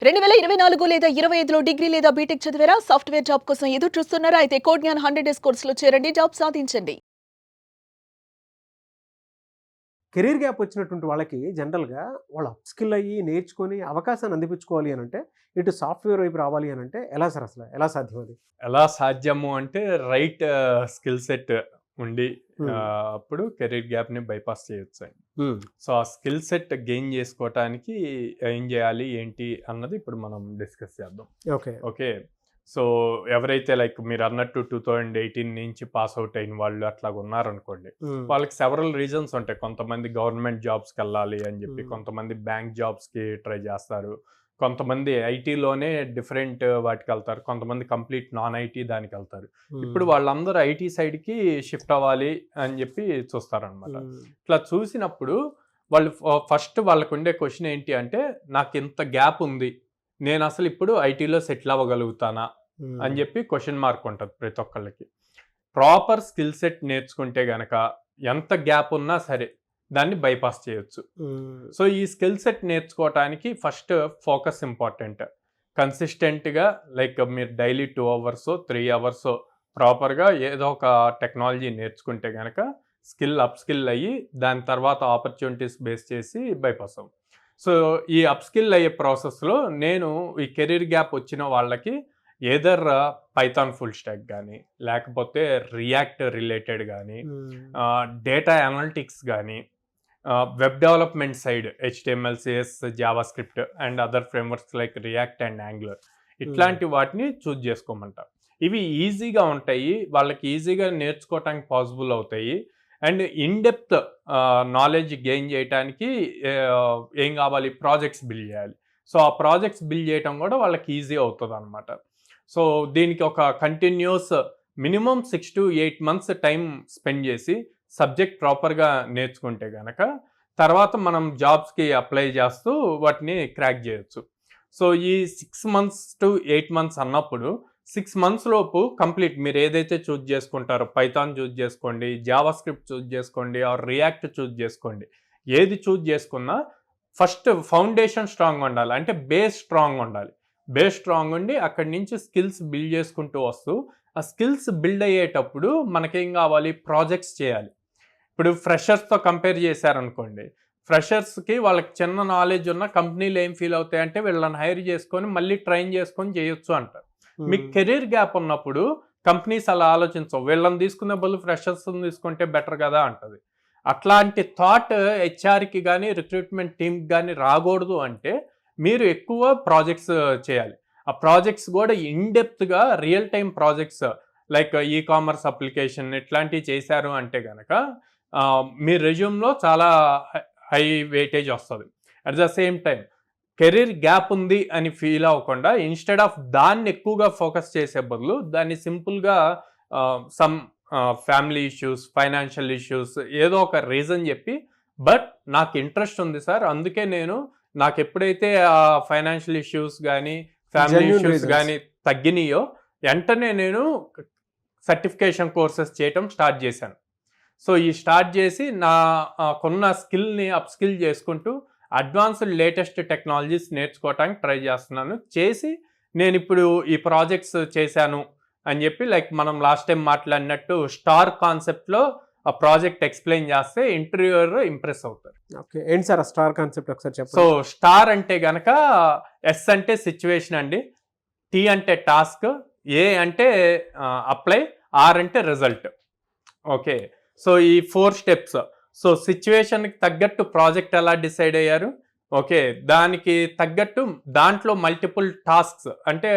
2024 లేదా 25లో డిగ్రీ లేదా బీటెక్ చదివారా? సాఫ్ట్‌వేర్ జాబ్ కోసం ఎదురు చూస్తున్నారా? అయితే కోడ్ జ్ఞాన్ 100 డేస్ కోర్సులో చేరండి, జాబ్ సాధించండి. కెరీర్ గ్యాప్ వచ్చినటువంటి వాళ్ళకి జనరల్‌గా వాళ్ళు అప్‌స్కిల్ అయ్యి నేర్చుకొని అవకాశాన్ని అందిపుచ్చుకోవాలి అనంటే, ఇటు సాఫ్ట్‌వేర్ వైపు రావాలి అనంటే ఎలా సార్ అసలు? ఎలా సాధ్యం అది? ఎలా సాధ్యము అంటే రైట్ స్కిల్ సెట్ ఉండి హ్మ్. అప్పుడు కెరీర్ గ్యాప్‌ని బైపాస్ చేయొచ్చండి. హ్మ్. సో, ఆ స్కిల్ సెట్ గెయిన్ చేసుకోవటానికి ఏం జేయాలి, ఏంటి అన్నది ఇప్పుడు మనం డిస్కస్ చేద్దాం. ఓకే. ఓకే. సో, ఎవరైతే లైక్ మీరన్నట్టు 2018 నుంచి పాస్ ఔట్ అయిన వాళ్ళు అట్లాగున్నారనుకోండి. హ్మ్. వాళ్ళకి సెవరల్ రీజన్స్ ఉంటాయి. కొంతమంది గవర్నమెంట్ జాబ్స్‌కెళ్ళాలి అని జెప్పి, హ్మ్. కొంతమంది బ్యాంక్ జాబ్స్‌కి ట్రై జేస్తారు. కొంతమంది ఐటీలోనే డిఫరెంట్ వాటికెళ్తారు. కొంతమంది కంప్లీట్ నాన్ ఐటీ దానికెళ్తారు. ఇప్పుడు హ్మ్. వాళ్ళందరూ ఐటీ సైడ్‌కి షిఫ్ట్ అవ్వాలి అని జెప్పి చూస్తారనమాట. హ్మ్. ఇట్లా చూసినప్పుడు వాళ్ళు ఫస్ట్ వాళ్ళకుండే క్వెషన్ ఏంటి అంటే, నాకింత గ్యాప్ ఉంది. నేనసలు ఇప్పుడు ఐటీలో సెటిల్ అవ్వగలుగుతానా? అని హ్మ్. జెప్పి క్వెషన్ మార్క్ ఉంటది ప్రతి ఒక్కళ్ళకి. ప్రాపర్ స్కిల్ సెట్ నేర్చుకుంటే గనక ఎంత గ్యాప్ ఉన్నా సరే దాన్ని బైపాస్ చేయొచ్చు. హ్మ్. సో, ఈ స్కిల్ సెట్ నేర్చుకోవటానికి ఫస్ట్ ఫోకస్ ఇంపార్టెంట్. కన్సిస్టెంట్‌గా లైక్ మీరు డైలీ 2 అవర్సో, 3 అవర్సో ప్రాపర్‌గా ఏదో ఒక టెక్నాలజీ నేర్చుకుంటే గనక అప్ స్కిల్ అయ్యి దాని తర్వాత ఆపర్చునిటీస్ బేస్ చేసి బైపాస్ అవ్వం. సో, ఈ అప్ స్కిల్ అయ్యే ప్రాసెస్‌లో నేను ఈ కెరీర్ గ్యాప్ వచ్చిన వాళ్ళకి ఎయిదర్ పైథాన్ ఫుల్ స్టాక్ గానీ, లేకపోతే రియాక్ట్ రిలేటెడ్ గానీ, హ్మ్. డేటా అనలిటిక్స్ గానీ, web development side HTML, CS, JavaScript and other frameworks like react and angular హ్మ్. ఇట్లాంటి వాటిని చూజ్ చేసుకోమంటారు. ఇవి ఈజీగా ఉంటాయి. వాళ్ళకి ఈజీగా నేర్చుకోవటానికి పాసిబుల్ అవుతాయి. And in depth knowledge gain చేయటానికి ఏం కావాలి? ప్రాజెక్ట్స్ బిల్డ్ చేయాలి. సో, ఆ ప్రాజెక్ట్స్ బిల్డ్ చేయటం కూడా వాళ్ళకి ఈజీ అవుతదనమాట. సో, దీనికి ఒక continuous minimum 6-8 months time spend చేసి సబ్జెక్ట్ ప్రాపర్‌గా నేర్చుకుంటే గనక, తర్వాత మనం జాబ్స్‌కి అప్లై చేస్తూ వాటిని క్రాక్ చేయొచ్చు. సో, ఈ 6 మంత్స్ టు 8 మంత్స్ అన్నప్పుడు 6 మంత్స్ లోపు కంప్లీట్ మీరేదైతే చూజ్ చేసుకుంటారో పైథాన్ చూజ్ చేసుకోండి, జావాస్క్రిప్ట్ చూజ్ చేసుకోండి ఆర్ రియాక్ట్ చూజ్ చేసుకోండి. ఏది చూజ్ చేసుకున్నా ఫస్ట్ ఫౌండేషన్ స్ట్రాంగ్‌గా ఉండాలి. అంటే బేస్ స్ట్రాంగ్‌గా ఉండాలి. బేస్ స్ట్రాంగ్ ఉండి అక్కడి నుంచి స్కిల్స్ బిల్డ్ చేసుకుంటూ వస్తూ, ఆ స్కిల్స్ బిల్డ్ అయ్యేటప్పుడు మనకేం కావాలి? ప్రాజెక్ట్స్ చేయాలి. ఇప్పుడు ఫ్రెషర్స్‌తో కంపేర్ చేశారనుకోండి. ఫ్రెషర్స్‌కి వాళ్ళకి చిన్న నాలెడ్జ్ ఉన్న కంపెనీలు ఏం ఫీల్ అవుతాయంటే వీళ్ళని హైర్ చేసుకొని మళ్ళీ ట్రైన్ చేసుకొని చేయొచ్చు అంటారు. మీకు హ్మ్. కెరీర్ గ్యాప్ ఉన్నప్పుడు కంపెనీస్ అలా ఆలోచించవు. వీళ్ళని తీసుకునే బదులు ఫ్రెషర్స్‌ని తీసుకుంటే బెటర్ కదా అంటది. అట్లాంటి థాట్ హెచ్ఆర్‌కి గాని, రిక్రూట్‌మెంట్ టీమ్‌కి గాని రాకూడదు అంటే మీరు ఎక్కువ ప్రాజెక్ట్స్ చేయాలి. ఆ ప్రాజెక్ట్స్ కూడా ఇన్ డెప్త్‌గా real time projects like e commerce application ఇట్లాంటివి చేశారు అంటే గనక మీ రెజ్యూమ్‌లో చాలా హై వెయిటేజ్ వస్తది. At the same time career gap ఉంది అని ఫీల్ అవ్వకుండా ఇన్‌స్టెడ్ ఆఫ్ దాన్ని ఎక్కువగా ఫోకస్ చేసే బదులు దాన్ని సింపుల్‌గా some family issues, financial issues ఏదో ఒక రీజన్ చెప్పి బట్ నాకు ఇంట్రెస్ట్ ఉంది సార్. అందుకే నాకెప్పుడైతే ఫైనాన్షియల్ ఇష్యూస్ గానీ, ఫ్యామిలీ జెన్యూన్ ఇష్యూస్ రీజన్స్. గానీ తగ్గినియో వెంటనే నేను సర్టిఫికేషన్ కోర్సెస్ చేయటం స్టార్ట్ చేశాను. సో, ఈ స్టార్ట్ చేసి నాకున్న స్కిల్‌ని అప్ స్కిల్ చేసుకుంటూ అడ్వాన్స్డ్ లేటెస్ట్ టెక్నాలజీస్ నేర్చుకోవటానికి ట్రై చేస్తున్నాను. చేసి నేనిప్పుడు ఈ ప్రాజెక్ట్స్ చేశాను అని చెప్పి లైక్ మనం లాస్ట్ టైమ్ మాట్లాడినట్టు స్టార్ కాన్సెప్ట్‌లో ఆ ప్రాజెక్ట్ ఎక్స్‌ప్లెయిన్ చేస్తే ఇంటర్వ్యూయర్ ఇంప్రెస్ అవుతారు. ఓకే. ఏంటి సార్ ఆ స్టార్ కాన్సెప్ట్ ఒకసారి సో, చెప్పండి? స్టార్ అంటే గనక ఎస్ అంటే సిట్యుయేషన్ అండి. టీ అంటే టాస్క్, ఏ అంటే అప్లై, ఆర్ అంటే రిజల్ట్. ఓకే. సో, ఈ 4 స్టెప్స్. సో, సిట్యుయేషన్‌కి తగ్గట్టు ప్రాజెక్ట్ ఎలా డిసైడ్ అయ్యారు? ఓకే. దానికి తగ్గట్టు దాంట్లో మల్టిపుల్ టాస్క్స్ అంటే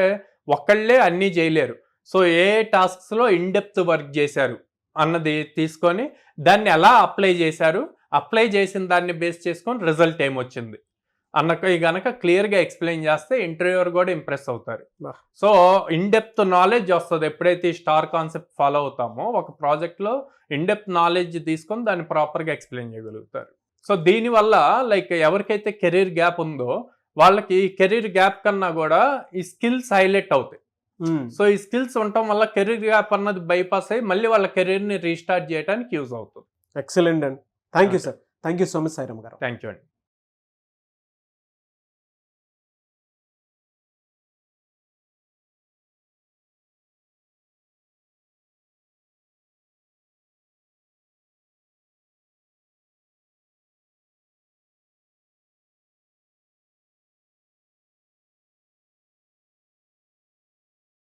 ఒక్కళ్ళే అన్నీ జేయలేరు. సో, ఏ టాస్క్స్‌లో ఇన్ డెప్త్ వర్క్ జేశారు అన్నది తీసుకొని దాన్ని ఎలా అప్లై జేశారు? అప్లై చేసిన దాన్ని బేస్ చేసుకొని రిజల్ట్ ఏమొచ్చింది? అన్నకి గనక క్లియర్‌గా ఎక్స్‌ప్లెయిన్ చేస్తే ఇంటర్వ్యూయర్ గూడా ఇంప్రెస్ అవుతారు. వాహ్! సో, ఇన్ డెప్త్ నాలెడ్జ్ వస్తది. ఎప్పుడైతే ఈ స్టార్ కాన్సెప్ట్ ఫాలో అవుతామో ఒక ప్రాజెక్ట్‌లో ఇన్ డెప్త్ నాలెడ్జ్ తీసుకొని దాన్ని ప్రాపర్‌గా ఎక్స్‌ప్లెయిన్ చేయగలుగుతారు. సో, దీనివల్ల లైక్ ఎవరికైతే కెరీర్ గ్యాప్ ఉందో వాళ్ళకి కెరీర్ గ్యాప్ కన్నా గూడా ఈ స్కిల్స్ హైలైట్ అవుతాయి. హ్మ్. సో, ఈ స్కిల్స్ ఉండటం వల్ల కెరీర్ గ్యాప్ అన్నది బైపాస్ అయ్యి మళ్ళీ వాళ్ళ కెరీర్‌ని రీస్టార్ట్ చేయడానికి యూజ్ అవుతుంది. ఎక్సలెంట్ అండి. Thank you okay. Sir. Thank you so much Sairam గారు. థాంక్ యూ అండి.